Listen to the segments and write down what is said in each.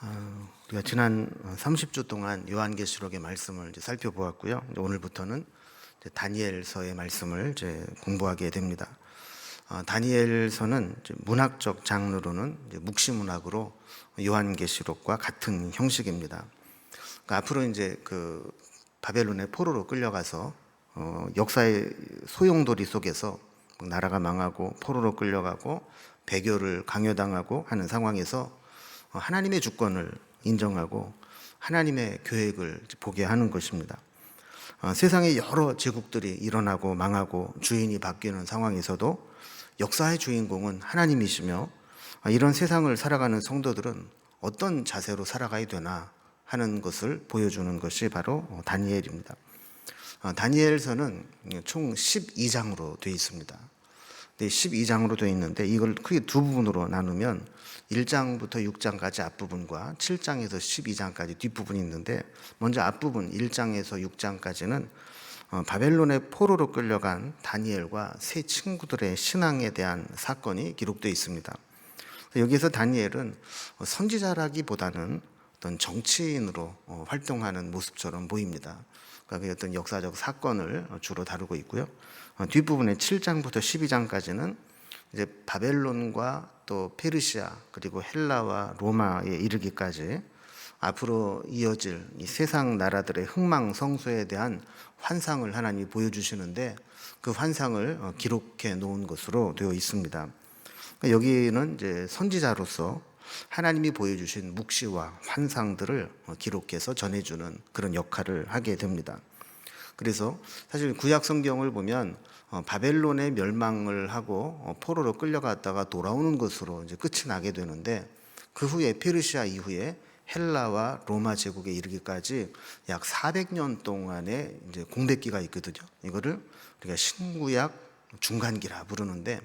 우리가 지난 30주 동안 요한계시록의 말씀을 이제 살펴보았고요. 이제 오늘부터는 이제 다니엘서의 말씀을 이제 공부하게 됩니다. 다니엘서는 이제 문학적 장르로는 이제 묵시문학으로 요한계시록과 같은 형식입니다. 그러니까 앞으로 이제 그 바벨론의 포로로 끌려가서 역사의 소용돌이 속에서 나라가 망하고 포로로 끌려가고 배교를 강요당하고 하는 상황에서 하나님의 주권을 인정하고 하나님의 계획을 보게 하는 것입니다. 세상에 여러 제국들이 일어나고 망하고 주인이 바뀌는 상황에서도 역사의 주인공은 하나님이시며 이런 세상을 살아가는 성도들은 어떤 자세로 살아가야 되나 하는 것을 보여주는 것이 바로 다니엘입니다. 다니엘서는 총 12장으로 되어 있습니다. 12장으로 되어 있는데 이걸 크게 두 부분으로 나누면 1장부터 6장까지 앞부분과 7장에서 12장까지 뒷부분이 있는데, 먼저 앞부분 1장에서 6장까지는 바벨론의 포로로 끌려간 다니엘과 세 친구들의 신앙에 대한 사건이 기록되어 있습니다. 여기에서 다니엘은 선지자라기보다는 어떤 정치인으로 활동하는 모습처럼 보입니다. 그러니까 어떤 역사적 사건을 주로 다루고 있고요. 뒷부분에 7장부터 12장까지는 이제 바벨론과 또 페르시아 그리고 헬라와 로마에 이르기까지 앞으로 이어질 이 세상 나라들의 흥망성쇠에 대한 환상을 하나님이 보여주시는데, 그 환상을 기록해 놓은 것으로 되어 있습니다. 여기는 이제 선지자로서 하나님이 보여주신 묵시와 환상들을 기록해서 전해주는 그런 역할을 하게 됩니다. 그래서 사실 구약 성경을 보면 바벨론의 멸망을 하고 포로로 끌려갔다가 돌아오는 것으로 이제 끝이 나게 되는데, 그 후에 페르시아 이후에 헬라와 로마 제국에 이르기까지 약 400년 동안의 이제 공백기가 있거든요. 이거를 우리가 신구약 중간기라 부르는데,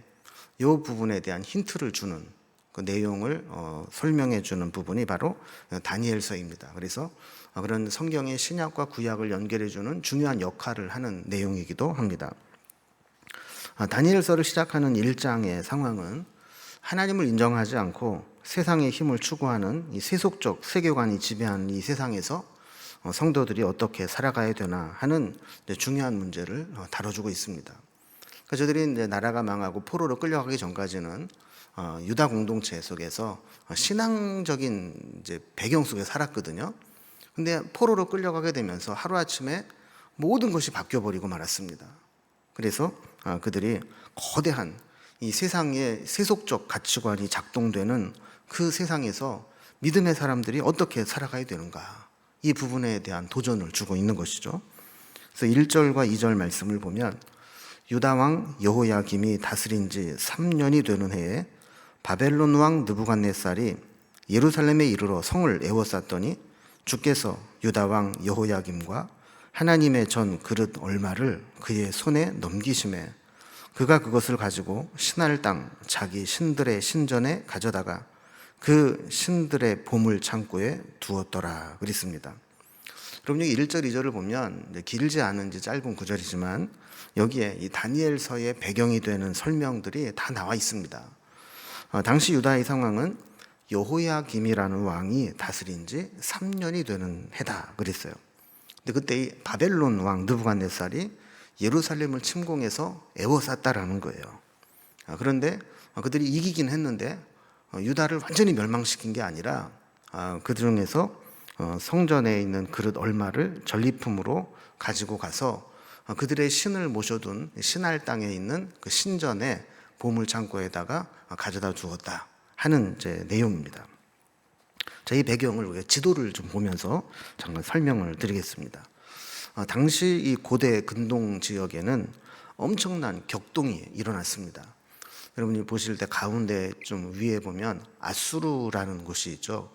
이 부분에 대한 힌트를 주는 그 내용을 설명해 주는 부분이 바로 다니엘서입니다. 그래서 그런 성경의 신약과 구약을 연결해 주는 중요한 역할을 하는 내용이기도 합니다. 다니엘서를 시작하는 1장의 상황은 하나님을 인정하지 않고 세상의 힘을 추구하는 이 세속적 세계관이 지배하는 이 세상에서 성도들이 어떻게 살아가야 되나 하는 중요한 문제를 다뤄주고 있습니다. 그러니까 저들이 이제 나라가 망하고 포로로 끌려가기 전까지는 유다 공동체 속에서 신앙적인 이제 배경 속에 살았거든요. 근데 포로로 끌려가게 되면서 하루아침에 모든 것이 바뀌어버리고 말았습니다. 그래서 그들이 거대한 이 세상의 세속적 가치관이 작동되는 그 세상에서 믿음의 사람들이 어떻게 살아가야 되는가, 이 부분에 대한 도전을 주고 있는 것이죠. 그래서 1절과 2절 말씀을 보면, 유다 왕 여호야김이 다스린 지 3년이 되는 해에 바벨론 왕 느부갓네살이 예루살렘에 이르러 성을 에워쌌더니 주께서 유다 왕 여호야김과 하나님의 전 그릇 얼마를 그의 손에 넘기심에 그가 그것을 가지고 신할 땅 자기 신들의 신전에 가져다가 그 신들의 보물 창고에 두었더라 그랬습니다. 그럼 여기 1절 2절을 보면 길지 않은 짧은 구절이지만 여기에 이 다니엘서의 배경이 되는 설명들이 다 나와 있습니다. 당시 유다의 상황은 여호야김이라는 왕이 다스린 지 3년이 되는 해다 그랬어요. 근데 그때 이 바벨론 왕 느부갓네살이 예루살렘을 침공해서 에워쌌다라는 거예요. 그런데 그들이 이기긴 했는데 유다를 완전히 멸망시킨 게 아니라 그 중에서 성전에 있는 그릇 얼마를 전리품으로 가지고 가서 그들의 신을 모셔둔 신할 땅에 있는 그 신전의 보물 창고에다가 가져다 주었다 하는 이제 내용입니다. 자, 이 배경을 우리가 지도를 좀 보면서 잠깐 설명을 드리겠습니다. 당시 이 고대 근동 지역에는 엄청난 격동이 일어났습니다. 여러분이 보실 때 가운데 좀 위에 보면 아수르라는 곳이 있죠.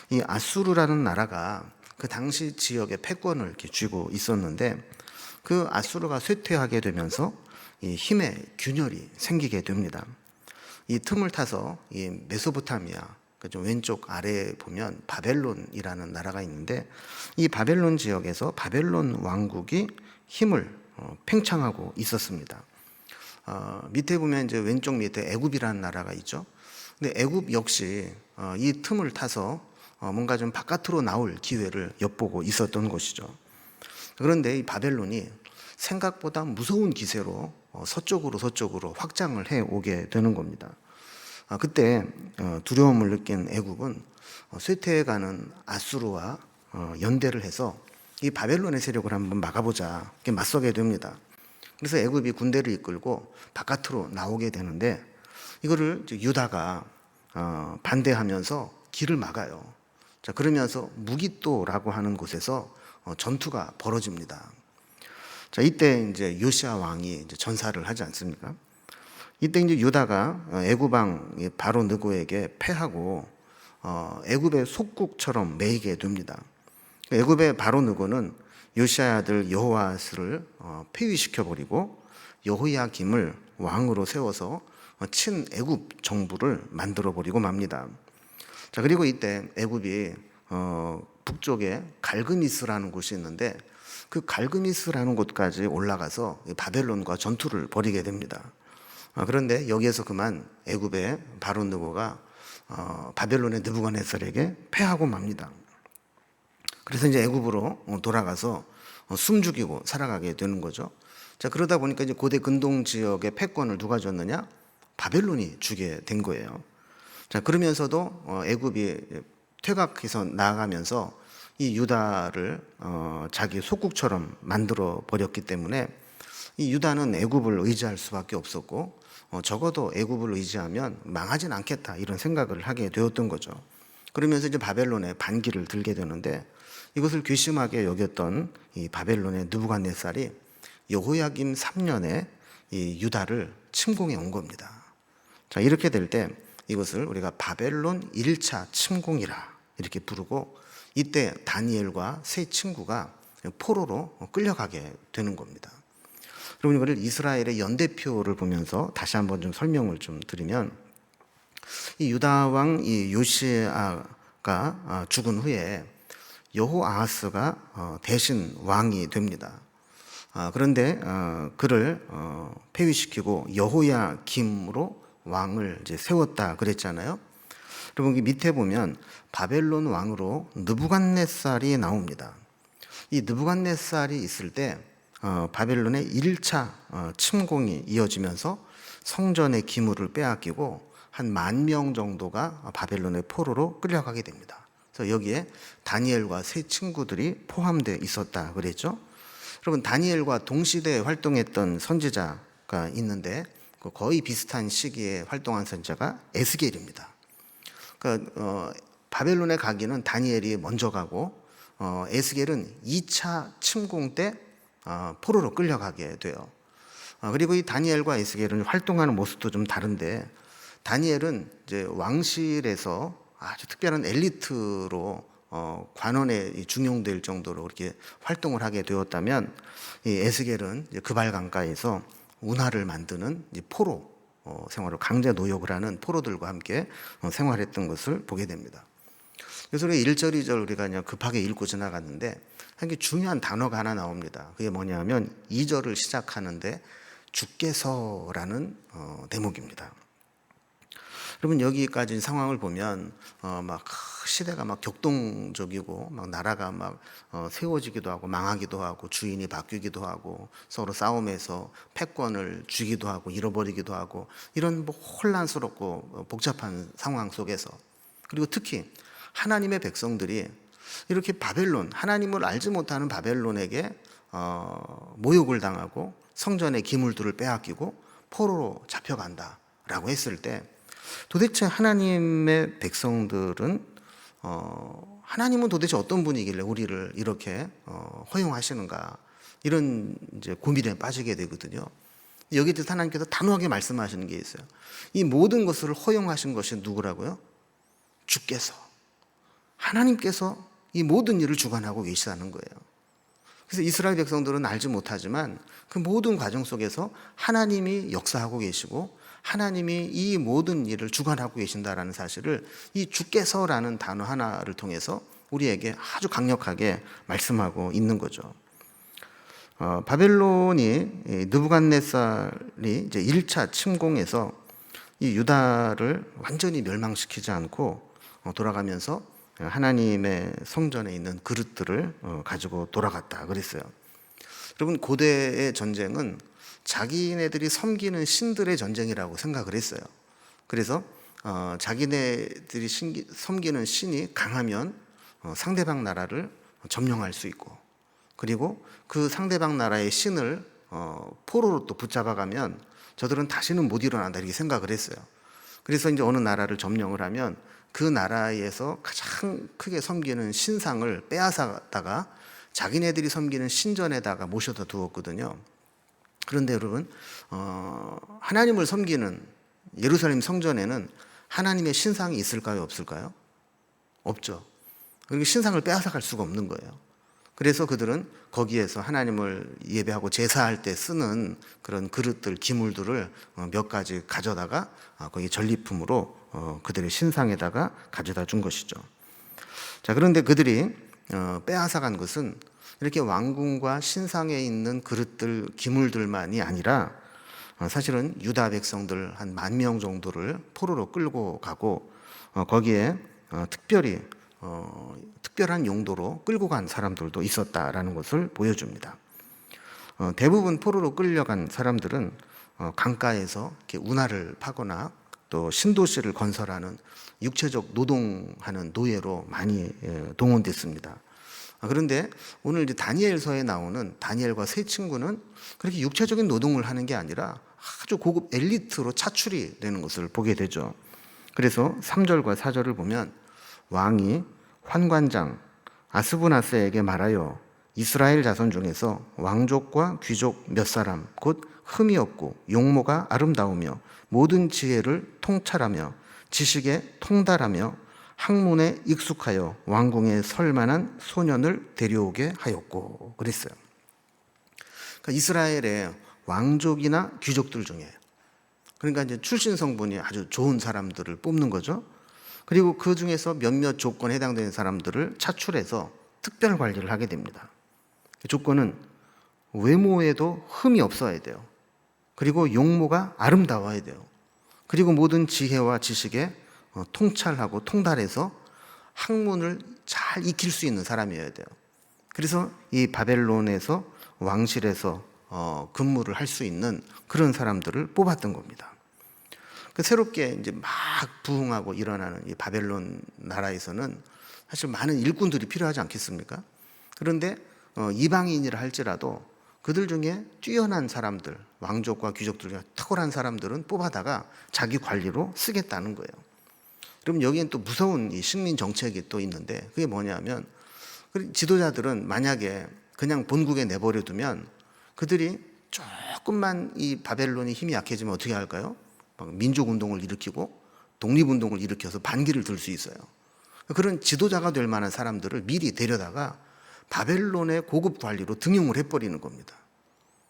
이 아수르라는 나라가 그 당시 지역의 패권을 이렇게 쥐고 있었는데, 그 아수르가 쇠퇴하게 되면서 이 힘의 균열이 생기게 됩니다. 이 틈을 타서 이 메소포타미아, 좀 왼쪽 아래에 보면 바벨론이라는 나라가 있는데, 이 바벨론 지역에서 바벨론 왕국이 힘을 팽창하고 있었습니다. 밑에 보면 이제 왼쪽 밑에 애굽이라는 나라가 있죠. 근데 애굽 역시 이 틈을 타서 뭔가 좀 바깥으로 나올 기회를 엿보고 있었던 것이죠. 그런데 이 바벨론이 생각보다 무서운 기세로 서쪽으로 확장을 해 오게 되는 겁니다. 그때 두려움을 느낀 애굽은 쇠퇴해가는 아수르와 연대를 해서 이 바벨론의 세력을 한번 막아보자, 이렇게 맞서게 됩니다. 그래서 애굽이 군대를 이끌고 바깥으로 나오게 되는데 이거를 유다가 반대하면서 길을 막아요. 자, 그러면서 무기또라고 하는 곳에서 전투가 벌어집니다. 자, 이때 이제 요시야 왕이 이제 전사를 하지 않습니까? 이때 이제 유다가 애굽 왕 바로 느고에게 패하고 애굽의 속국처럼 매이게 됩니다. 애굽의 바로 느고는 요시야 아들 여호아스를 폐위시켜 버리고 여호야김을 왕으로 세워서 친애굽 정부를 만들어 버리고 맙니다. 자, 그리고 이때 애굽이 북쪽에 갈그미스라는 곳이 있는데 그 갈그미스라는 곳까지 올라가서 바벨론과 전투를 벌이게 됩니다. 그런데 여기에서 그만 애굽의 바로 느고가 바벨론의 느부갓네살에게 패하고 맙니다. 그래서 이제 애굽으로 돌아가서 숨 죽이고 살아가게 되는 거죠. 자, 그러다 보니까 이제 고대 근동 지역의 패권을 누가 줬느냐? 바벨론이 주게 된 거예요. 자, 그러면서도 애굽이 퇴각해서 나아가면서 이 유다를 자기 속국처럼 만들어 버렸기 때문에 이 유다는 애굽을 의지할 수밖에 없었고 적어도 애굽을 의지하면 망하진 않겠다 이런 생각을 하게 되었던 거죠. 그러면서 이제 바벨론에 반기를 들게 되는데 이것을 괘씸하게 여겼던 이 바벨론의 느부갓네살이 여호야김 3년에 이 유다를 침공해 온 겁니다. 자, 이렇게 될 때 이것을 우리가 바벨론 1차 침공이라 이렇게 부르고 이때 다니엘과 세 친구가 포로로 끌려가게 되는 겁니다. 여러분, 이거를 이스라엘의 연대표를 보면서 다시 한번 좀 설명을 좀 드리면 이 유다 왕 이 요시아가 죽은 후에 여호아하스가 대신 왕이 됩니다. 그런데 그를 폐위시키고 여호야김으로 왕을 이제 세웠다 그랬잖아요. 여러분, 이 밑에 보면 바벨론 왕으로 느부갓네살이 나옵니다. 이 느부갓네살이 있을 때 바벨론의 1차 침공이 이어지면서 성전의 기물을 빼앗기고 한 10,000명 정도가 바벨론의 포로로 끌려가게 됩니다. 그래서 여기에 다니엘과 세 친구들이 포함되어 있었다 그랬죠. 여러분, 다니엘과 동시대에 활동했던 선지자가 있는데 거의 비슷한 시기에 활동한 선지자가 에스겔입니다. 그러니까 바벨론에 가기는 다니엘이 먼저 가고 에스겔은 2차 침공 때 포로로 끌려가게 돼요. 그리고 이 다니엘과 에스겔은 활동하는 모습도 좀 다른데 다니엘은 이제 왕실에서 아주 특별한 엘리트로 관원에 중용될 정도로 그렇게 활동을 하게 되었다면 이 에스겔은 이제 그발 강가에서 운하를 만드는 이제 포로 생활을 강제 노역을 하는 포로들과 함께 생활했던 것을 보게 됩니다. 그래서 우리 1절, 2절 우리가 그냥 급하게 읽고 지나갔는데 한 게 중요한 단어가 하나 나옵니다. 그게 뭐냐면 2절을 시작하는데 주께서라는 대목입니다. 여러분, 여기까지 상황을 보면 막 시대가 막 격동적이고 막 나라가 막 세워지기도 하고 망하기도 하고 주인이 바뀌기도 하고 서로 싸움에서 패권을 쥐기도 하고 잃어버리기도 하고 이런 뭐 혼란스럽고 복잡한 상황 속에서 그리고 특히 하나님의 백성들이 이렇게 바벨론, 하나님을 알지 못하는 바벨론에게 모욕을 당하고 성전의 기물들을 빼앗기고 포로로 잡혀간다라고 했을 때 도대체 하나님의 백성들은 하나님은 도대체 어떤 분이길래 우리를 이렇게 허용하시는가 이런 이제 고민에 빠지게 되거든요. 여기에 대해서 하나님께서 단호하게 말씀하시는 게 있어요. 이 모든 것을 허용하신 것이 누구라고요? 주께서, 하나님께서 이 모든 일을 주관하고 계시다는 거예요. 그래서 이스라엘 백성들은 알지 못하지만 그 모든 과정 속에서 하나님이 역사하고 계시고 하나님이 이 모든 일을 주관하고 계신다라는 사실을 이 주께서라는 단어 하나를 통해서 우리에게 아주 강력하게 말씀하고 있는 거죠. 바벨론이 느부갓네살이 이제 1차 침공에서 이 유다를 완전히 멸망시키지 않고 돌아가면서 하나님의 성전에 있는 그릇들을 가지고 돌아갔다 그랬어요. 여러분, 고대의 전쟁은 자기네들이 섬기는 신들의 전쟁이라고 생각을 했어요. 그래서 자기네들이 섬기는 신이 강하면 상대방 나라를 점령할 수 있고, 그리고 그 상대방 나라의 신을 포로로 또 붙잡아가면 저들은 다시는 못 일어난다 이렇게 생각을 했어요. 그래서 이제 어느 나라를 점령을 하면 그 나라에서 가장 크게 섬기는 신상을 빼앗아다가 자기네들이 섬기는 신전에다가 모셔다 두었거든요. 그런데 여러분, 하나님을 섬기는 예루살렘 성전에는 하나님의 신상이 있을까요, 없을까요? 없죠. 그리고 신상을 빼앗아갈 수가 없는 거예요. 그래서 그들은 거기에서 하나님을 예배하고 제사할 때 쓰는 그런 그릇들, 기물들을 몇 가지 가져다가 거기 전리품으로 그들의 신상에다가 가져다 준 것이죠. 자, 그런데 그들이 빼앗아간 것은 이렇게 왕궁과 신상에 있는 그릇들, 기물들만이 아니라 사실은 유다 백성들 한 10,000명 정도를 포로로 끌고 가고 거기에 특별한 용도로 끌고 간 사람들도 있었다라는 것을 보여줍니다. 대부분 포로로 끌려간 사람들은 강가에서 이렇게 운하를 파거나 또 신도시를 건설하는 육체적 노동하는 노예로 많이 동원됐습니다. 그런데 오늘 이제 다니엘서에 나오는 다니엘과 세 친구는 그렇게 육체적인 노동을 하는 게 아니라 아주 고급 엘리트로 차출이 되는 것을 보게 되죠. 그래서 3절과 4절을 보면 왕이 환관장 아스부나스에게 말하여 이스라엘 자손 중에서 왕족과 귀족 몇 사람 곧 흠이 없고 용모가 아름다우며 모든 지혜를 통찰하며 지식에 통달하며 학문에 익숙하여 왕궁에 설 만한 소년을 데려오게 하였고 그랬어요. 그러니까 이스라엘의 왕족이나 귀족들 중에, 그러니까 이제 출신 성분이 아주 좋은 사람들을 뽑는 거죠. 그리고 그 중에서 몇몇 조건에 해당되는 사람들을 차출해서 특별 관리를 하게 됩니다. 조건은 외모에도 흠이 없어야 돼요. 그리고 용모가 아름다워야 돼요. 그리고 모든 지혜와 지식에 통찰하고 통달해서 학문을 잘 익힐 수 있는 사람이어야 돼요. 그래서 이 바벨론에서 왕실에서 근무를 할 수 있는 그런 사람들을 뽑았던 겁니다. 새롭게 이제 막 부흥하고 일어나는 이 바벨론 나라에서는 사실 많은 일꾼들이 필요하지 않겠습니까? 그런데 이방인이라 할지라도 그들 중에 뛰어난 사람들, 왕족과 귀족들 중에 탁월한 사람들은 뽑아다가 자기 관리로 쓰겠다는 거예요. 그럼 여기엔 또 무서운 이 식민 정책이 또 있는데 그게 뭐냐면 지도자들은 만약에 그냥 본국에 내버려 두면 그들이 조금만 이 바벨론이 힘이 약해지면 어떻게 할까요? 민족운동을 일으키고 독립운동을 일으켜서 반기를 들 수 있어요. 그런 지도자가 될 만한 사람들을 미리 데려다가 바벨론의 고급 관리로 등용을 해버리는 겁니다.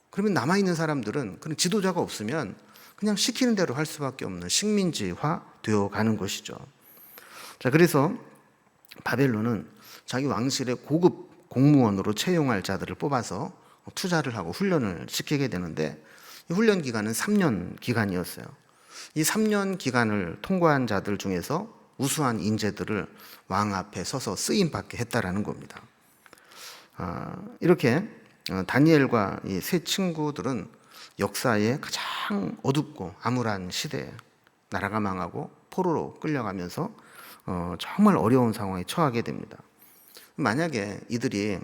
그러면 남아있는 사람들은 그런 지도자가 없으면 그냥 시키는 대로 할 수밖에 없는 식민지화 되어 가는 것이죠. 자, 그래서 바벨론은 자기 왕실의 고급 공무원으로 채용할 자들을 뽑아서 투자를 하고 훈련을 시키게 되는데 이 훈련 기간은 3년 기간이었어요. 이 3년 기간을 통과한 자들 중에서 우수한 인재들을 왕 앞에 서서 쓰임받게 했다라는 겁니다. 이렇게 다니엘과 이 세 친구들은 역사의 가장 어둡고 암울한 시대에 나라가 망하고 포로로 끌려가면서 정말 어려운 상황에 처하게 됩니다. 만약에 이들이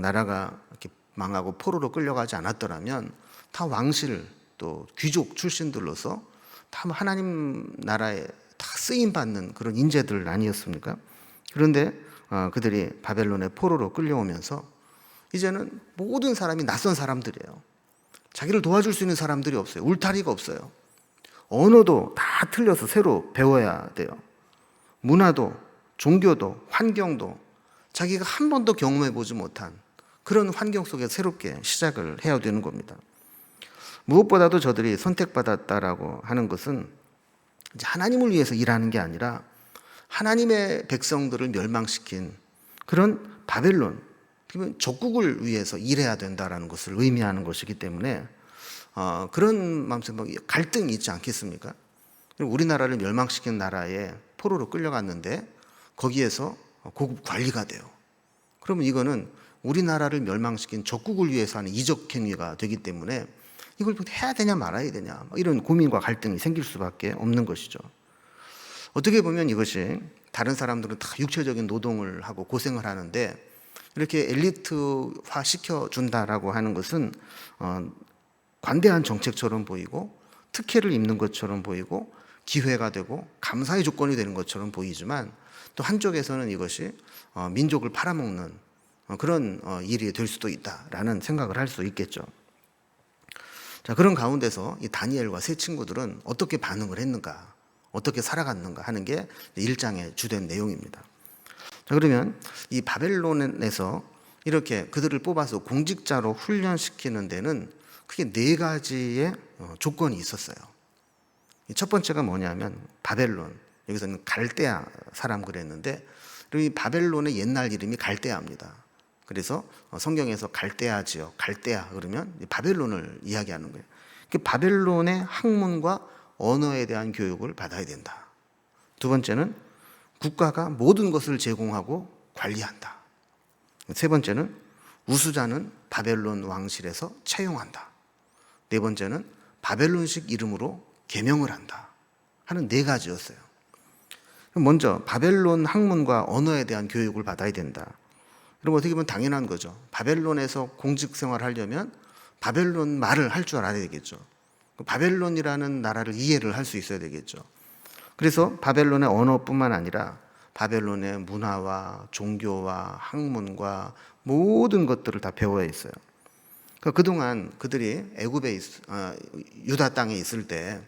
나라가 이렇게 망하고 포로로 끌려가지 않았더라면 다 왕실 또 귀족 출신들로서 다 하나님 나라에 다 쓰임받는 그런 인재들 아니었습니까? 그런데 그들이 바벨론의 포로로 끌려오면서 이제는 모든 사람이 낯선 사람들이에요. 자기를 도와줄 수 있는 사람들이 없어요. 울타리가 없어요. 언어도 다 틀려서 새로 배워야 돼요. 문화도 종교도 환경도 자기가 한 번도 경험해보지 못한 그런 환경 속에 새롭게 시작을 해야 되는 겁니다. 무엇보다도 저들이 선택받았다라고 하는 것은 이제 하나님을 위해서 일하는 게 아니라 하나님의 백성들을 멸망시킨 그런 바벨론, 적국을 위해서 일해야 된다라는 것을 의미하는 것이기 때문에 그런 마음속에 갈등이 있지 않겠습니까? 우리나라를 멸망시킨 나라에 포로로 끌려갔는데 거기에서 고급 관리가 돼요. 그러면 이거는 우리나라를 멸망시킨 적국을 위해서 하는 이적 행위가 되기 때문에 이걸 해야 되냐 말아야 되냐 이런 고민과 갈등이 생길 수밖에 없는 것이죠. 어떻게 보면 이것이 다른 사람들은 다 육체적인 노동을 하고 고생을 하는데 이렇게 엘리트화 시켜준다라고 하는 것은 관대한 정책처럼 보이고 특혜를 입는 것처럼 보이고 기회가 되고 감사의 조건이 되는 것처럼 보이지만 또 한쪽에서는 이것이 민족을 팔아먹는 그런 일이 될 수도 있다라는 생각을 할 수 있겠죠. 자, 그런 가운데서 이 다니엘과 세 친구들은 어떻게 반응을 했는가, 어떻게 살아갔는가 하는 게 1장의 주된 내용입니다. 자, 그러면 이 바벨론에서 이렇게 그들을 뽑아서 공직자로 훈련시키는 데는 크게 4가지의 조건이 있었어요. 첫 번째가 뭐냐면 바벨론, 여기서는 갈대아 사람 그랬는데 이 바벨론의 옛날 이름이 갈대아입니다. 그래서 성경에서 갈대아 지역, 갈대아 그러면 바벨론을 이야기하는 거예요. 바벨론의 학문과 언어에 대한 교육을 받아야 된다. 두 번째는 국가가 모든 것을 제공하고 관리한다. 세 번째는 우수자는 바벨론 왕실에서 채용한다. 네 번째는 바벨론식 이름으로 계명을 한다 하는 4가지였어요. 먼저 바벨론 학문과 언어에 대한 교육을 받아야 된다. 그럼 어떻게 보면 당연한 거죠. 바벨론에서 공직 생활을 하려면 바벨론 말을 할 줄 알아야 되겠죠. 바벨론이라는 나라를 이해를 할 수 있어야 되겠죠. 그래서 바벨론의 언어뿐만 아니라 바벨론의 문화와 종교와 학문과 모든 것들을 다 배워야 했어요. 그동안 그들이 애굽에 유다 땅에 있을 때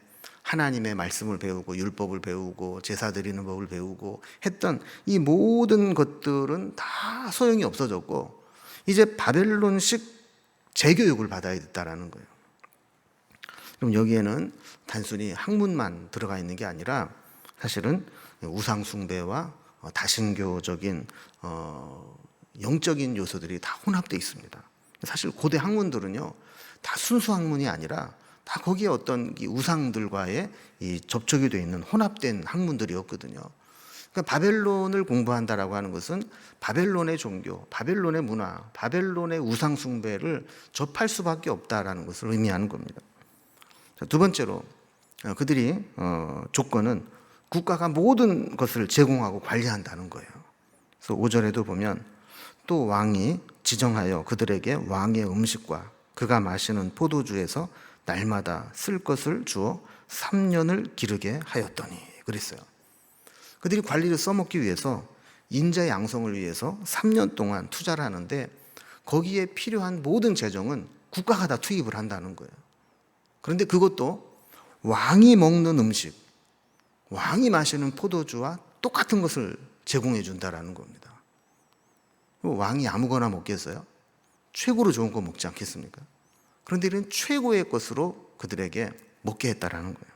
하나님의 말씀을 배우고 율법을 배우고 제사 드리는 법을 배우고 했던 이 모든 것들은 다 소용이 없어졌고 이제 바벨론식 재교육을 받아야 됐다라는 거예요. 그럼 여기에는 단순히 학문만 들어가 있는 게 아니라 사실은 우상 숭배와 다신교적인 영적인 요소들이 다 혼합되어 있습니다. 사실 고대 학문들은요 다 순수 학문이 아니라 다 거기에 어떤 이 우상들과의 이 접촉이 되어 있는 혼합된 학문들이었거든요. 그러니까 바벨론을 공부한다라고 하는 것은 바벨론의 종교, 바벨론의 문화, 바벨론의 우상 숭배를 접할 수밖에 없다라는 것을 의미하는 겁니다. 자, 두 번째로 그들이 조건은 국가가 모든 것을 제공하고 관리한다는 거예요. 그래서 5절에도 보면 또 왕이 지정하여 그들에게 왕의 음식과 그가 마시는 포도주에서 날마다 쓸 것을 주어 3년을 기르게 하였더니 그랬어요. 그들이 관리를 써먹기 위해서 인재 양성을 위해서 3년 동안 투자를 하는데 거기에 필요한 모든 재정은 국가가 다 투입을 한다는 거예요. 그런데 그것도 왕이 먹는 음식, 왕이 마시는 포도주와 똑같은 것을 제공해 준다라는 겁니다. 왕이 아무거나 먹겠어요? 최고로 좋은 거 먹지 않겠습니까? 그런데 이런 최고의 것으로 그들에게 먹게 했다라는 거예요.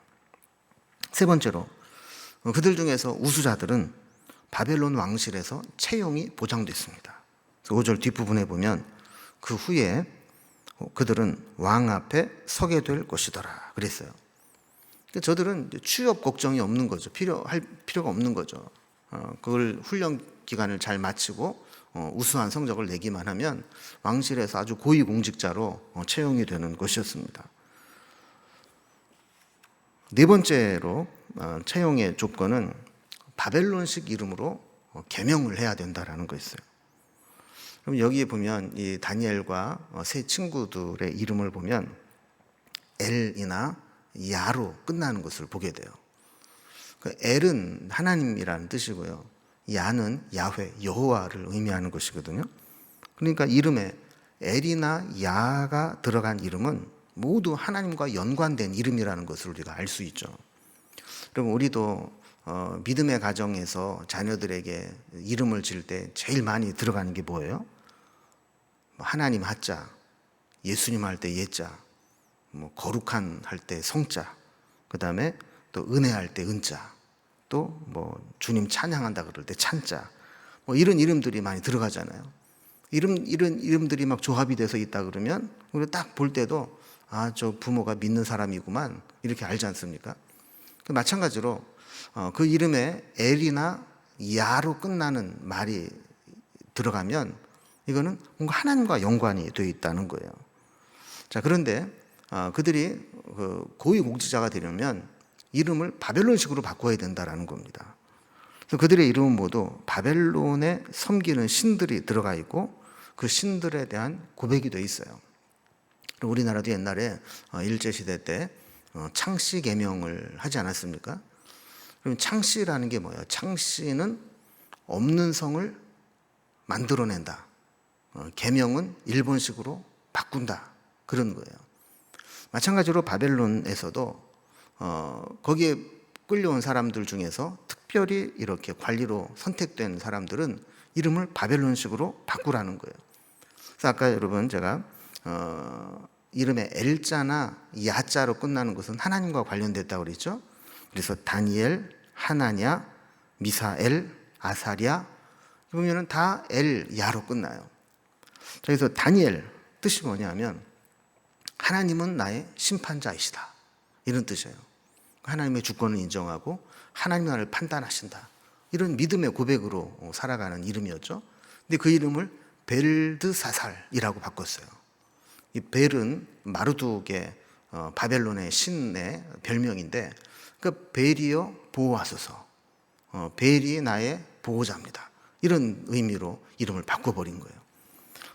세 번째로 그들 중에서 우수자들은 바벨론 왕실에서 채용이 보장됐습니다. 5절 뒷부분에 보면 그 후에 그들은 왕 앞에 서게 될 것이더라 그랬어요. 저들은 취업 걱정이 없는 거죠. 필요할 필요가 없는 거죠. 그걸 훈련 기간을 잘 마치고 우수한 성적을 내기만 하면 왕실에서 아주 고위공직자로 채용이 되는 것이었습니다. 네 번째로 채용의 조건은 바벨론식 이름으로 계명을 해야 된다라는 거였어요. 그럼 여기에 보면 이 다니엘과 세 친구들의 이름을 보면 엘이나 야로 끝나는 것을 보게 돼요. 엘은 하나님이라는 뜻이고요. 야는 야훼, 여호와를 의미하는 것이거든요. 그러니까 이름에 엘이나 야가 들어간 이름은 모두 하나님과 연관된 이름이라는 것을 우리가 알 수 있죠. 그럼 우리도 믿음의 가정에서 자녀들에게 이름을 지을 때 제일 많이 들어가는 게 뭐예요? 하나님 하자, 예수님 할 때 예자, 거룩한 할 때 성자, 그 다음에 또 은혜할 때 은자, 또 주님 찬양한다 그럴 때 찬자, 이런 이름들이 많이 들어가잖아요. 이런 이름들이 막 조합이 돼서 있다 그러면 우리가 딱 볼 때도 저 부모가 믿는 사람이구만 이렇게 알지 않습니까? 마찬가지로 그 이름에 엘이나 야로 끝나는 말이 들어가면 이거는 뭔가 하나님과 연관이 되어 있다는 거예요. 자, 그런데 그들이 고위공직자가 되려면 이름을 바벨론식으로 바꿔야 된다라는 겁니다. 그래서 그들의 이름은 모두 바벨론에 섬기는 신들이 들어가 있고 그 신들에 대한 고백이 되어 있어요. 우리나라도 옛날에 일제시대 때 창씨 계명을 하지 않았습니까? 그럼 창씨라는 게 뭐예요? 창씨는 없는 성을 만들어낸다. 계명은 일본식으로 바꾼다. 그런 거예요. 마찬가지로 바벨론에서도 거기에 끌려온 사람들 중에서 특별히 이렇게 관리로 선택된 사람들은 이름을 바벨론식으로 바꾸라는 거예요. 그래서 아까 여러분 제가 이름에 엘자나 야자로 끝나는 것은 하나님과 관련됐다고 그랬죠. 그래서 다니엘, 하나냐, 미사엘, 아사랴 보면은 다 엘야로 끝나요. 그래서 다니엘 뜻이 뭐냐면 하나님은 나의 심판자이시다, 이런 뜻이에요. 하나님의 주권을 인정하고 하나님이 나를 판단하신다, 이런 믿음의 고백으로 살아가는 이름이었죠. 근데 그 이름을 벨드사살이라고 바꿨어요. 이 벨은 마르둑의 바벨론의 신의 별명인데, 그 벨이여 보호하소서, 벨이 나의 보호자입니다, 이런 의미로 이름을 바꿔버린 거예요.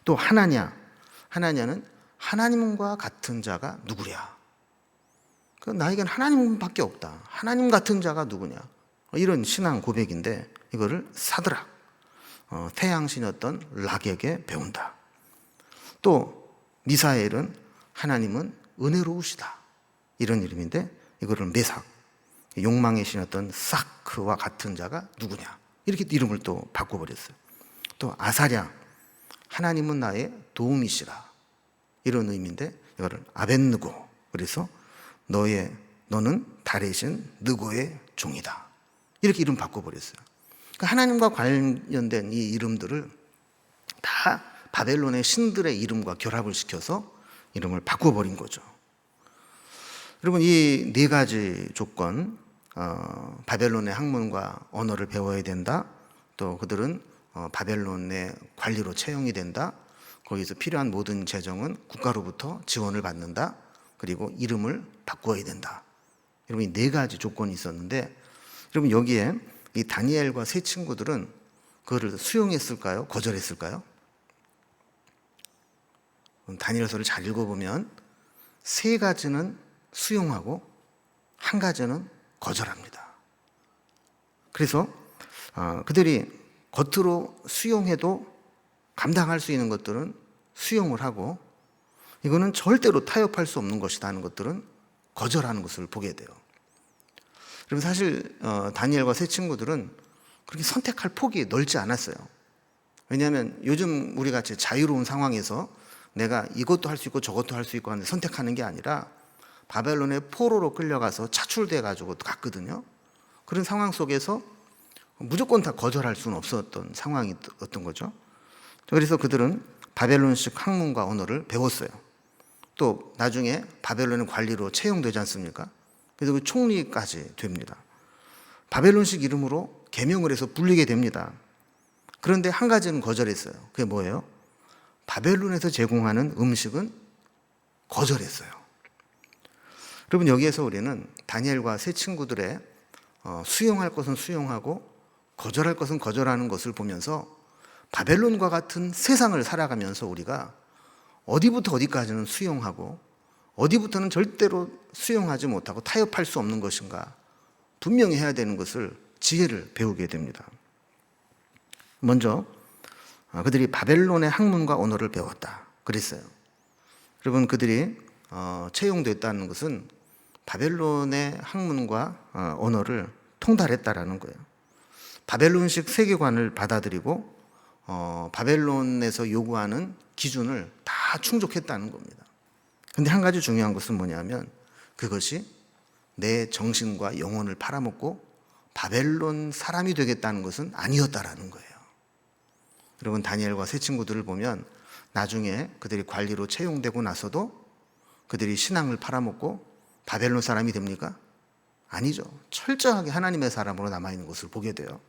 또 하나냐는 하나님과 같은 자가 누구랴. 나에겐 하나님밖에 없다. 하나님 같은 자가 누구냐. 이런 신앙 고백인데 이거를 사드락, 태양신이었던 락에게 배운다. 또 미사엘은 하나님은 은혜로우시다, 이런 이름인데 이거를 메삭, 욕망의 신이었던 사크와 같은 자가 누구냐, 이렇게 이름을 또 바꿔버렸어요. 또 아사랴, 하나님은 나의 도움이시라, 이런 의미인데 이거를 아벤느고, 그래서 너는 다레신 느고의 종이다, 이렇게 이름 바꿔버렸어요. 그러니까 하나님과 관련된 이 이름들을 다 바벨론의 신들의 이름과 결합을 시켜서 이름을 바꿔버린 거죠. 여러분, 이 네 가지 조건, 바벨론의 학문과 언어를 배워야 된다, 또 그들은 바벨론의 관리로 채용이 된다, 거기서 필요한 모든 재정은 국가로부터 지원을 받는다, 그리고 이름을 바꿔야 된다. 여러분, 이 네 가지 조건이 있었는데, 여러분 여기에 이 다니엘과 세 친구들은 그거를 수용했을까요? 거절했을까요? 다니엘서를 잘 읽어보면 세 가지는 수용하고 한 가지는 거절합니다. 그래서 그들이 겉으로 수용해도 감당할 수 있는 것들은 수용을 하고, 이거는 절대로 타협할 수 없는 것이다 하는 것들은 거절하는 것을 보게 돼요. 그리고 사실 다니엘과 세 친구들은 그렇게 선택할 폭이 넓지 않았어요. 왜냐하면 요즘 우리 같이 자유로운 상황에서 내가 이것도 할 수 있고 저것도 할 수 있고 하는데 선택하는 게 아니라 바벨론의 포로로 끌려가서 차출돼 가지고 갔거든요. 그런 상황 속에서 무조건 다 거절할 수는 없었던 상황이었던 거죠. 그래서 그들은 바벨론식 학문과 언어를 배웠어요. 또 나중에 바벨론의 관리로 채용되지 않습니까? 그래서 그 총리까지 됩니다. 바벨론식 이름으로 계명을 해서 불리게 됩니다. 그런데 한 가지는 거절했어요. 그게 뭐예요? 바벨론에서 제공하는 음식은 거절했어요. 여러분, 여기에서 우리는 다니엘과 세 친구들의 수용할 것은 수용하고 거절할 것은 거절하는 것을 보면서 바벨론과 같은 세상을 살아가면서 우리가 어디부터 어디까지는 수용하고 어디부터는 절대로 수용하지 못하고 타협할 수 없는 것인가 분명히 해야 되는 것을, 지혜를 배우게 됩니다. 먼저 그들이 바벨론의 학문과 언어를 배웠다 그랬어요. 여러분, 그들이 채용됐다는 것은 바벨론의 학문과 언어를 통달했다라는 거예요. 바벨론식 세계관을 받아들이고 바벨론에서 요구하는 기준을 다 충족했다는 겁니다. 근데 한 가지 중요한 것은 뭐냐면 그것이 내 정신과 영혼을 팔아먹고 바벨론 사람이 되겠다는 것은 아니었다라는 거예요. 여러분, 다니엘과 세 친구들을 보면 나중에 그들이 관리로 채용되고 나서도 그들이 신앙을 팔아먹고 바벨론 사람이 됩니까? 아니죠. 철저하게 하나님의 사람으로 남아있는 것을 보게 돼요.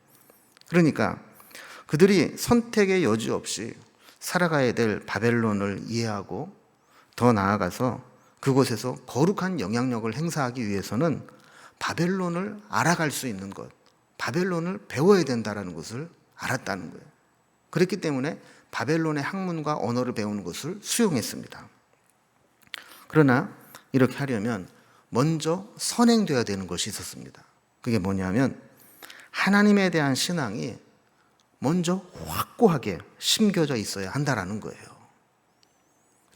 그러니까 그들이 선택의 여지 없이 살아가야 될 바벨론을 이해하고 더 나아가서 그곳에서 거룩한 영향력을 행사하기 위해서는 바벨론을 알아갈 수 있는 것, 바벨론을 배워야 된다는 것을 알았다는 거예요. 그렇기 때문에 바벨론의 학문과 언어를 배우는 것을 수용했습니다. 그러나 이렇게 하려면 먼저 선행되어야 되는 것이 있었습니다. 그게 뭐냐면 하나님에 대한 신앙이 먼저 확고하게 심겨져 있어야 한다는 거예요.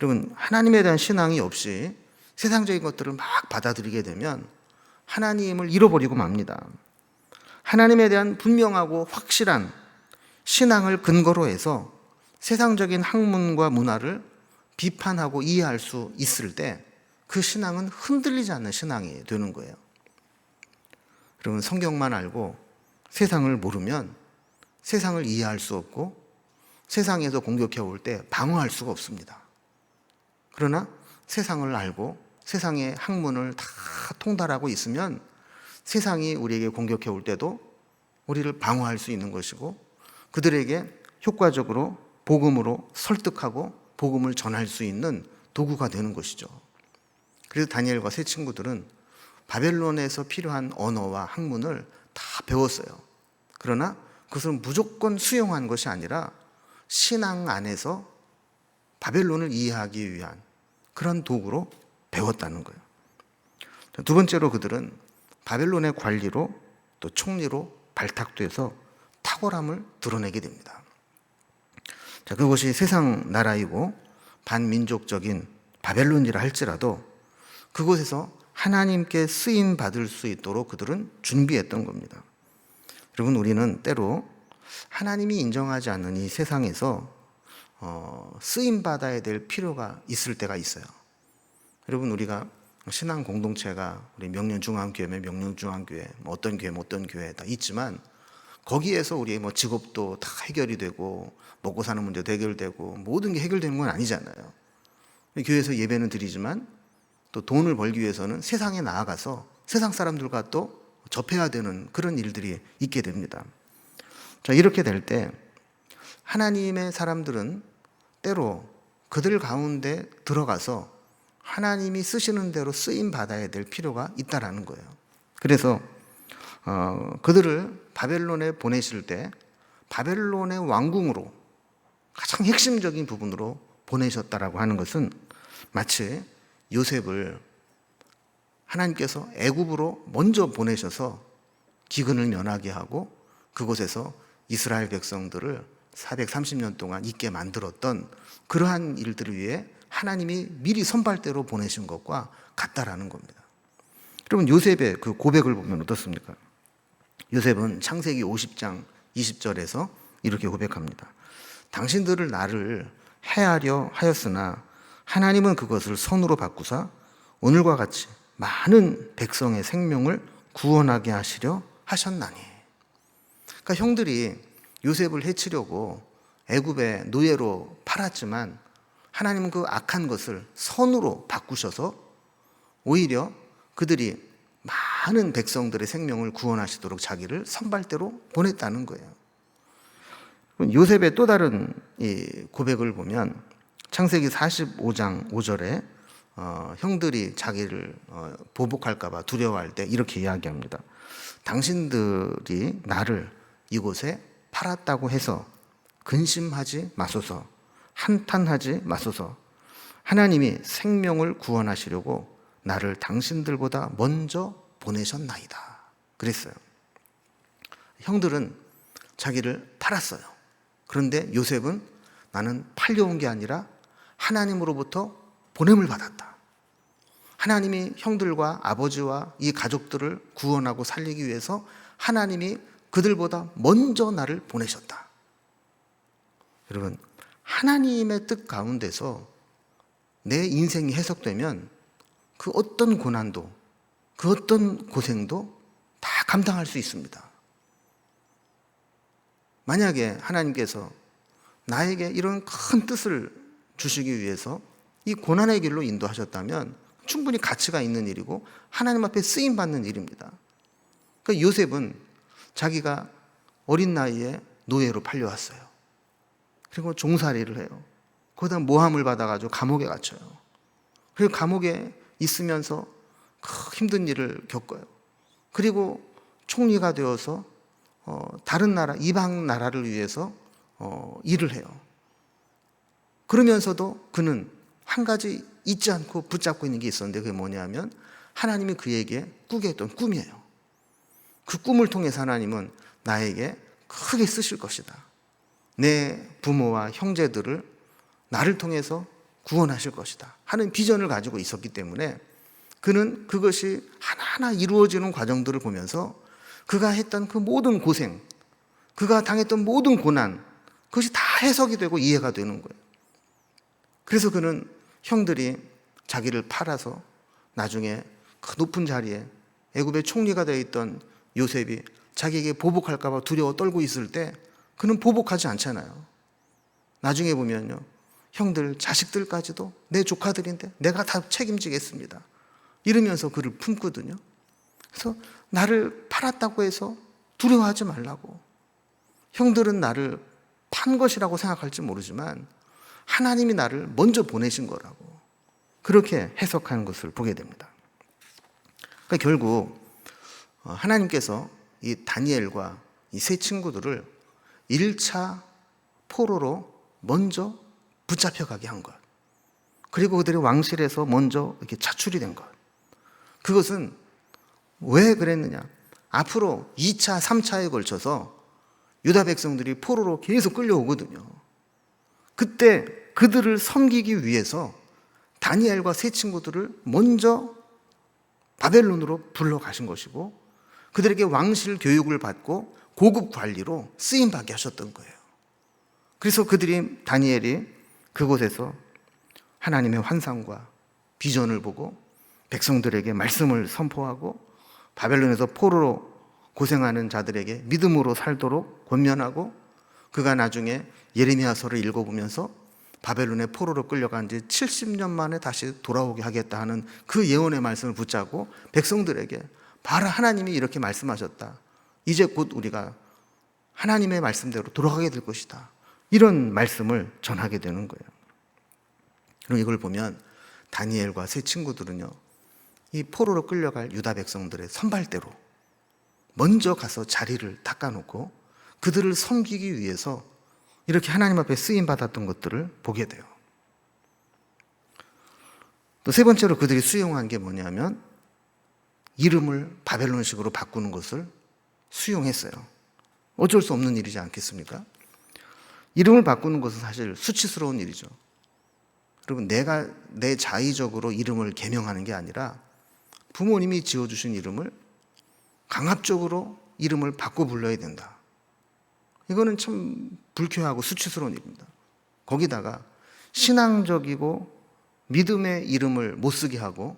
여러분, 하나님에 대한 신앙이 없이 세상적인 것들을 막 받아들이게 되면 하나님을 잃어버리고 맙니다. 하나님에 대한 분명하고 확실한 신앙을 근거로 해서 세상적인 학문과 문화를 비판하고 이해할 수 있을 때 그 신앙은 흔들리지 않는 신앙이 되는 거예요. 여러분, 성경만 알고 세상을 모르면 세상을 이해할 수 없고 세상에서 공격해 올 때 방어할 수가 없습니다. 그러나 세상을 알고 세상의 학문을 다 통달하고 있으면 세상이 우리에게 공격해 올 때도 우리를 방어할 수 있는 것이고 그들에게 효과적으로 복음으로 설득하고 복음을 전할 수 있는 도구가 되는 것이죠. 그래서 다니엘과 세 친구들은 바벨론에서 필요한 언어와 학문을 다 배웠어요. 그러나 그것을 무조건 수용한 것이 아니라 신앙 안에서 바벨론을 이해하기 위한 그런 도구로 배웠다는 거예요. 두 번째로 그들은 바벨론의 관리로 또 총리로 발탁돼서 탁월함을 드러내게 됩니다. 그것이 세상 나라이고 반민족적인 바벨론이라 할지라도 그곳에서 하나님께 쓰임 받을 수 있도록 그들은 준비했던 겁니다. 여러분, 우리는 때로 하나님이 인정하지 않는 이 세상에서 쓰임 받아야 될 필요가 있을 때가 있어요. 여러분, 우리가 신앙 공동체가 우리 명륜중앙교회, 명륜중앙교회, 어떤 교회 다 있지만 거기에서 우리의 직업도 다 해결이 되고 먹고 사는 문제도 해결되고 모든 게 해결되는 건 아니잖아요. 교회에서 예배는 드리지만 또 돈을 벌기 위해서는 세상에 나아가서 세상 사람들과 또 접해야 되는 그런 일들이 있게 됩니다. 자, 이렇게 될 때 하나님의 사람들은 때로 그들 가운데 들어가서 하나님이 쓰시는 대로 쓰임 받아야 될 필요가 있다라는 거예요. 그래서 그들을 바벨론에 보내실 때 바벨론의 왕궁으로 가장 핵심적인 부분으로 보내셨다라고 하는 것은 마치 요셉을 하나님께서 애굽으로 먼저 보내셔서 기근을 면하게 하고 그곳에서 이스라엘 백성들을 430년 동안 있게 만들었던 그러한 일들을 위해 하나님이 미리 선발대로 보내신 것과 같다라는 겁니다. 여러분, 요셉의 그 고백을 보면 어떻습니까? 요셉은 창세기 50장 20절에서 이렇게 고백합니다. 당신들을 나를 해하려 하였으나 하나님은 그것을 선으로 바꾸사 오늘과 같이 많은 백성의 생명을 구원하게 하시려 하셨나니. 그러니까 형들이 요셉을 해치려고 애굽의 노예로 팔았지만 하나님은 그 악한 것을 선으로 바꾸셔서 오히려 그들이 많은 백성들의 생명을 구원하시도록 자기를 선발대로 보냈다는 거예요. 요셉의 또 다른 이 고백을 보면 창세기 45장 5절에 형들이 자기를 보복할까 봐 두려워할 때 이렇게 이야기합니다. 당신들이 나를 이곳에 팔았다고 해서 근심하지 마소서, 한탄하지 마소서. 하나님이 생명을 구원하시려고 나를 당신들보다 먼저 보내셨나이다. 그랬어요. 형들은 자기를 팔았어요. 그런데 요셉은 나는 팔려온 게 아니라 하나님으로부터 보냄을 받았다. 하나님이 형들과 아버지와 이 가족들을 구원하고 살리기 위해서 하나님이 그들보다 먼저 나를 보내셨다. 여러분, 하나님의 뜻 가운데서 내 인생이 해석되면 그 어떤 고난도, 그 어떤 고생도 다 감당할 수 있습니다. 만약에 하나님께서 나에게 이런 큰 뜻을 주시기 위해서 이 고난의 길로 인도하셨다면 충분히 가치가 있는 일이고 하나님 앞에 쓰임받는 일입니다. 그러니까 요셉은 자기가 어린 나이에 노예로 팔려왔어요. 그리고 종살이를 해요. 거기다 모함을 받아가지고 감옥에 갇혀요. 그리고 감옥에 있으면서 힘든 일을 겪어요. 그리고 총리가 되어서 다른 나라, 이방 나라를 위해서 일을 해요. 그러면서도 그는 한 가지 잊지 않고 붙잡고 있는 게 있었는데, 그게 뭐냐면 하나님이 그에게 꾸게 했던 꿈이에요. 그 꿈을 통해서 하나님은 나에게 크게 쓰실 것이다. 내 부모와 형제들을 나를 통해서 구원하실 것이다 하는 비전을 가지고 있었기 때문에 그는 그것이 하나하나 이루어지는 과정들을 보면서 그가 했던 그 모든 고생, 그가 당했던 모든 고난, 그것이 다 해석이 되고 이해가 되는 거예요. 그래서 그는 형들이 자기를 팔아서 나중에 그 높은 자리에 애굽의 총리가 되어 있던 요셉이 자기에게 보복할까 봐 두려워 떨고 있을 때 그는 보복하지 않잖아요. 나중에 보면요, 형들, 자식들까지도 내 조카들인데 내가 다 책임지겠습니다 이러면서 그를 품거든요. 그래서 나를 팔았다고 해서 두려워하지 말라고. 형들은 나를 판 것이라고 생각할지 모르지만 하나님이 나를 먼저 보내신 거라고, 그렇게 해석하는 것을 보게 됩니다. 그러니까 결국 하나님께서 이 다니엘과 이 세 친구들을 1차 포로로 먼저 붙잡혀가게 한 것, 그리고 그들이 왕실에서 먼저 이렇게 차출이 된 것, 그것은 왜 그랬느냐? 앞으로 2차, 3차에 걸쳐서 유다 백성들이 포로로 계속 끌려오거든요. 그때 그들을 섬기기 위해서 다니엘과 세 친구들을 먼저 바벨론으로 불러가신 것이고, 그들에게 왕실 교육을 받고 고급 관리로 쓰임받게 하셨던 거예요. 그래서 그들이, 다니엘이 그곳에서 하나님의 환상과 비전을 보고 백성들에게 말씀을 선포하고 바벨론에서 포로로 고생하는 자들에게 믿음으로 살도록 권면하고, 그가 나중에 예레미야서를 읽어보면서 바벨론의 포로로 끌려간 지 70년 만에 다시 돌아오게 하겠다 하는 그 예언의 말씀을 붙잡고 백성들에게 바로 하나님이 이렇게 말씀하셨다, 이제 곧 우리가 하나님의 말씀대로 돌아가게 될 것이다, 이런 말씀을 전하게 되는 거예요. 그럼 이걸 보면 다니엘과 세 친구들은요, 이 포로로 끌려갈 유다 백성들의 선발대로 먼저 가서 자리를 닦아놓고 그들을 섬기기 위해서 이렇게 하나님 앞에 쓰임받았던 것들을 보게 돼요. 또 세 번째로 그들이 수용한 게 뭐냐면 이름을 바벨론식으로 바꾸는 것을 수용했어요. 어쩔 수 없는 일이지 않겠습니까? 이름을 바꾸는 것은 사실 수치스러운 일이죠. 여러분, 내가 내 자의적으로 이름을 개명하는 게 아니라 부모님이 지어주신 이름을 강압적으로 이름을 바꿔 불러야 된다. 이거는 참 불쾌하고 수치스러운 일입니다. 거기다가 신앙적이고 믿음의 이름을 못 쓰게 하고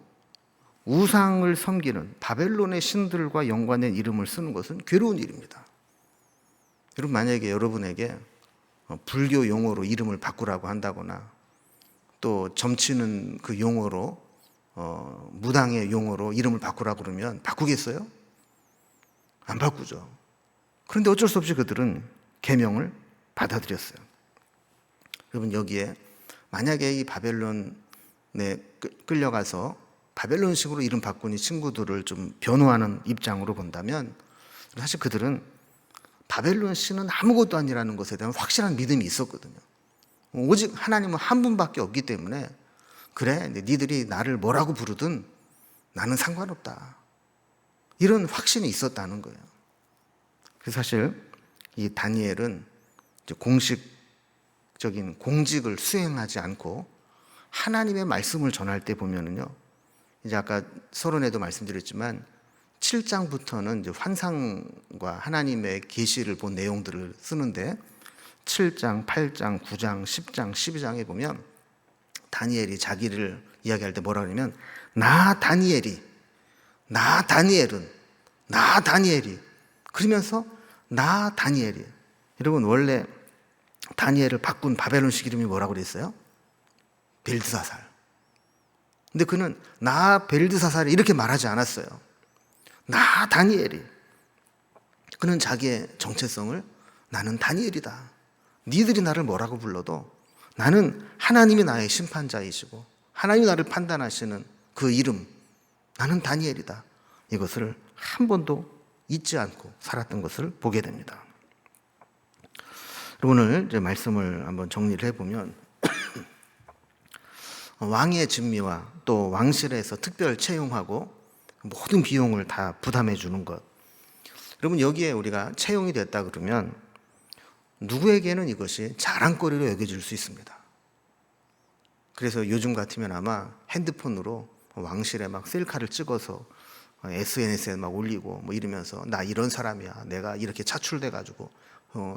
우상을 섬기는 바벨론의 신들과 연관된 이름을 쓰는 것은 괴로운 일입니다. 여러분, 만약에 여러분에게 불교 용어로 이름을 바꾸라고 한다거나 또 점치는 그 용어로 무당의 용어로 이름을 바꾸라고 그러면 바꾸겠어요? 안 바꾸죠. 그런데 어쩔 수 없이 그들은 계명을 받아들였어요. 여러분, 여기에 만약에 이 바벨론에 끌려가서 바벨론식으로 이름 바꾼 이 친구들을 좀 변호하는 입장으로 본다면 사실 그들은 바벨론 신은 아무것도 아니라는 것에 대한 확실한 믿음이 있었거든요. 오직 하나님은 한 분밖에 없기 때문에 그래, 니들이 나를 뭐라고 부르든 나는 상관없다, 이런 확신이 있었다는 거예요. 그래서 사실 이 다니엘은 이제 공식적인 공직을 수행하지 않고 하나님의 말씀을 전할 때 보면은요, 이제 아까 서론에도 말씀드렸지만 7장부터는 이제 환상과 하나님의 계시를 본 내용들을 쓰는데 7장, 8장, 9장, 10장, 12장에 보면 다니엘이 자기를 이야기할 때 뭐라 그러냐면 나 다니엘은 나 다니엘이, 그러면서 나 다니엘이. 여러분, 원래 다니엘을 바꾼 바벨론식 이름이 뭐라고 그랬어요? 벨드사살. 근데 그는 나 벨드사살이 이렇게 말하지 않았어요. 나 다니엘이. 그는 자기의 정체성을 나는 다니엘이다. 니들이 나를 뭐라고 불러도 나는 하나님이 나의 심판자이시고 하나님이 나를 판단하시는 그 이름, 나는 다니엘이다. 이것을 한 번도 잊지 않고 살았던 것을 보게 됩니다. 오늘 이제 말씀을 한번 정리를 해보면 왕의 진미와 또 왕실에서 특별 채용하고 모든 비용을 다 부담해 주는 것. 여러분, 여기에 우리가 채용이 됐다 그러면 누구에게는 이것이 자랑거리로 여겨질 수 있습니다. 그래서 요즘 같으면 아마 핸드폰으로 왕실에 막 셀카를 찍어서 SNS에 막 올리고 뭐 이러면서 나 이런 사람이야. 내가 이렇게 차출돼 가지고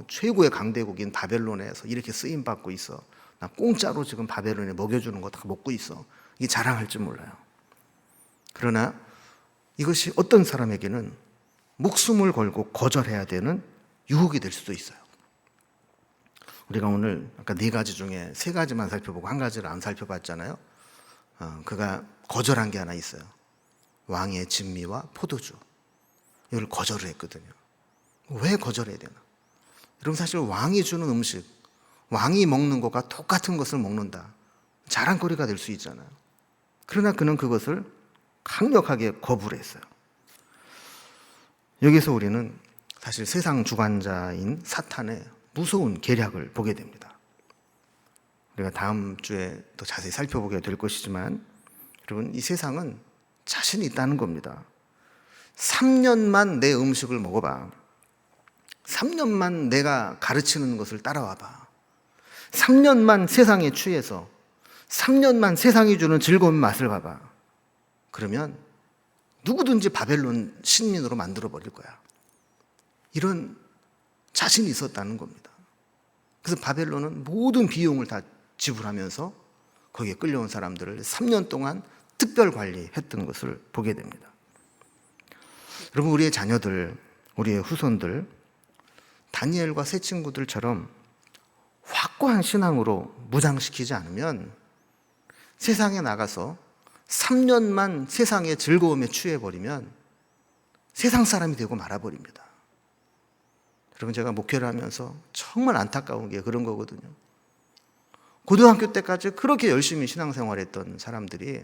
최고의 강대국인 바벨론에서 이렇게 쓰임 받고 있어. 나 공짜로 지금 바벨론에 먹여주는 거 다 먹고 있어. 이게 자랑할지 몰라요. 그러나 이것이 어떤 사람에게는 목숨을 걸고 거절해야 되는 유혹이 될 수도 있어요. 우리가 오늘 아까 4가지 중에 3가지만 살펴보고 1가지를 안 살펴봤잖아요. 그가 거절한 게 하나 있어요. 왕의 진미와 포도주. 이걸 거절을 했거든요. 왜 거절해야 되나? 여러분, 사실 왕이 주는 음식, 왕이 먹는 것과 똑같은 것을 먹는다. 자랑거리가 될 수 있잖아요. 그러나 그는 그것을 강력하게 거부를 했어요. 여기서 우리는 사실 세상 주관자인 사탄의 무서운 계략을 보게 됩니다. 우리가 다음 주에 더 자세히 살펴보게 될 것이지만 여러분, 이 세상은 자신이 있다는 겁니다. 3년만 내 음식을 먹어봐. 3년만 내가 가르치는 것을 따라와봐. 3년만 세상에 취해서 3년만 세상이 주는 즐거운 맛을 봐봐. 그러면 누구든지 바벨론 신민으로 만들어 버릴 거야. 이런 자신이 있었다는 겁니다. 그래서 바벨론은 모든 비용을 다 지불하면서 거기에 끌려온 사람들을 3년 동안 특별 관리했던 것을 보게 됩니다. 여러분, 우리의 자녀들, 우리의 후손들, 다니엘과 세 친구들처럼 확고한 신앙으로 무장시키지 않으면 세상에 나가서 3년만 세상의 즐거움에 취해버리면 세상 사람이 되고 말아버립니다. 여러분, 제가 목회를 하면서 정말 안타까운 게 그런 거거든요. 고등학교 때까지 그렇게 열심히 신앙생활했던 사람들이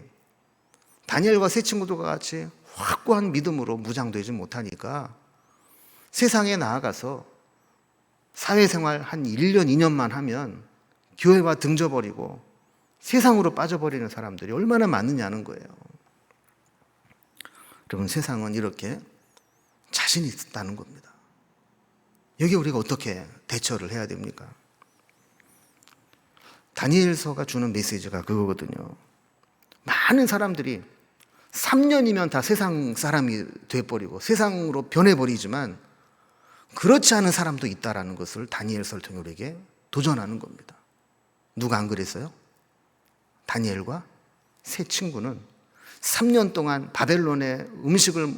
다니엘과 세 친구들과 같이 확고한 믿음으로 무장되지 못하니까 세상에 나아가서 사회생활 한 1년, 2년만 하면 교회와 등져버리고 세상으로 빠져버리는 사람들이 얼마나 많느냐는 거예요. 여러분, 세상은 이렇게 자신이 있다는 겁니다. 여기 우리가 어떻게 대처를 해야 됩니까? 다니엘서가 주는 메시지가 그거거든요. 많은 사람들이 3년이면 다 세상 사람이 돼버리고 세상으로 변해버리지만 그렇지 않은 사람도 있다라는 것을 다니엘서를 통해 우리에게 도전하는 겁니다. 누가 안 그랬어요? 다니엘과 세 친구는 3년 동안 바벨론의 음식을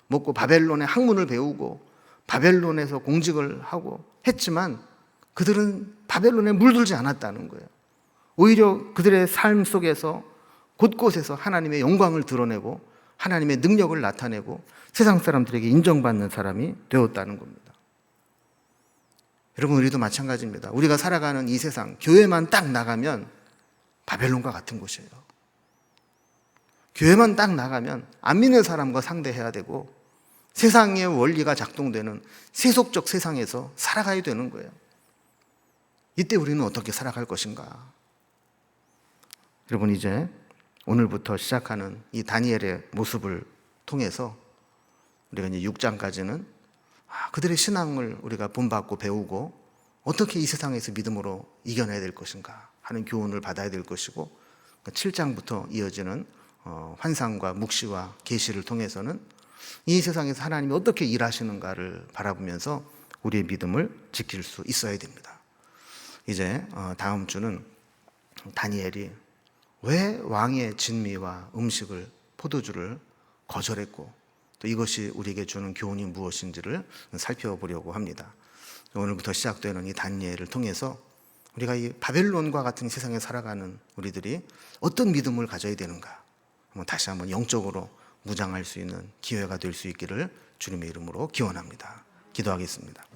먹고 바벨론의 학문을 배우고 바벨론에서 공직을 하고 했지만 그들은 바벨론에 물들지 않았다는 거예요. 오히려 그들의 삶 속에서 곳곳에서 하나님의 영광을 드러내고 하나님의 능력을 나타내고 세상 사람들에게 인정받는 사람이 되었다는 겁니다. 여러분, 우리도 마찬가지입니다. 우리가 살아가는 이 세상, 교회만 딱 나가면 바벨론과 같은 곳이에요. 교회만 딱 나가면 안 믿는 사람과 상대해야 되고 세상의 원리가 작동되는 세속적 세상에서 살아가야 되는 거예요. 이때 우리는 어떻게 살아갈 것인가? 여러분, 이제 오늘부터 시작하는 이 다니엘의 모습을 통해서 우리가 이제 6장까지는 그들의 신앙을 우리가 본받고 배우고 어떻게 이 세상에서 믿음으로 이겨내야 될 것인가 하는 교훈을 받아야 될 것이고 7장부터 이어지는 환상과 묵시와 계시를 통해서는 이 세상에서 하나님이 어떻게 일하시는가를 바라보면서 우리의 믿음을 지킬 수 있어야 됩니다. 이제 다음 주는 다니엘이 왜 왕의 진미와 음식을, 포도주를 거절했고 또 이것이 우리에게 주는 교훈이 무엇인지를 살펴보려고 합니다. 오늘부터 시작되는 이 다니엘을 통해서 우리가 이 바벨론과 같은 세상에 살아가는 우리들이 어떤 믿음을 가져야 되는가 다시 한번 영적으로 무장할 수 있는 기회가 될 수 있기를 주님의 이름으로 기원합니다. 기도하겠습니다.